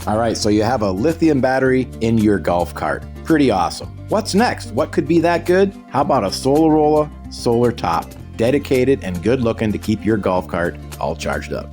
All right, so you have a lithium battery in your golf cart. Pretty awesome. What's next? What could be that good? How about a Solarrolla solar top? Dedicated and good looking to keep your golf cart all charged up.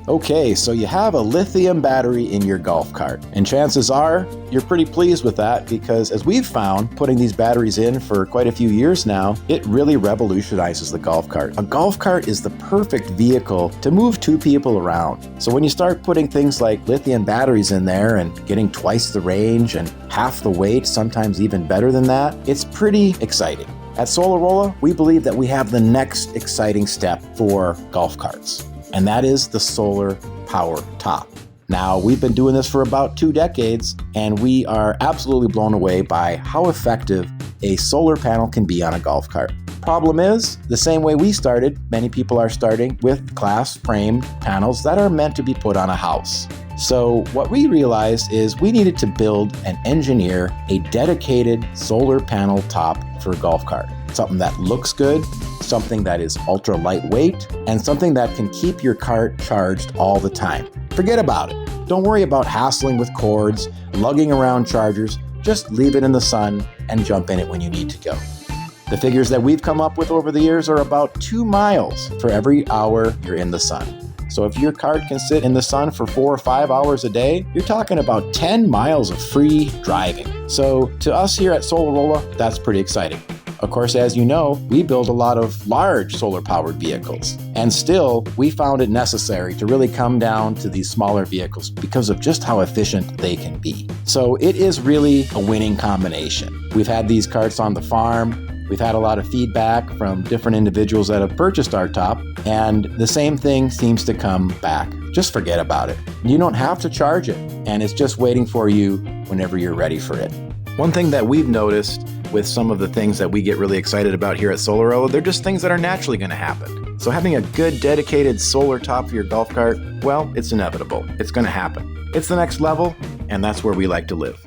Okay, so you have a lithium battery in your golf cart, and chances are you're pretty pleased with that because, as we've found, putting these batteries in for quite a few years now, it really revolutionizes the golf cart. A golf cart is the perfect vehicle to move two people around. So when you start putting things like lithium batteries in there and getting twice the range and half the weight, sometimes even better than that, it's pretty exciting. At Solarrolla, we believe that we have the next exciting step for golf carts, and that is the solar power top. Now, we've been doing this for about 2 decades, and we are absolutely blown away by how effective a solar panel can be on a golf cart. Problem is, the same way we started, many people are starting with glass frame panels that are meant to be put on a house. So what we realized is we needed to build and engineer a dedicated solar panel top for a golf cart. Something that looks good, something that is ultra lightweight, and something that can keep your cart charged all the time. Forget about it. Don't worry about hassling with cords, lugging around chargers. Just leave it in the sun and jump in it when you need to go. The figures that we've come up with over the years are about 2 miles for every hour you're in the sun. So if your cart can sit in the sun for 4 or 5 hours a day, you're talking about 10 miles of free driving. So to us here at Solarrolla, that's pretty exciting. Of course, as you know, we build a lot of large solar-powered vehicles, and still, we found it necessary to really come down to these smaller vehicles because of just how efficient they can be. So it is really a winning combination. We've had these carts on the farm. We've had a lot of feedback from different individuals that have purchased our top, and the same thing seems to come back. Just forget about it. You don't have to charge it, and it's just waiting for you whenever you're ready for it. One thing that we've noticed with some of the things that we get really excited about here at Solarrolla, they're just things that are naturally going to happen. So having a good dedicated solar top for your golf cart, well, it's inevitable. It's going to happen. It's the next level, and that's where we like to live.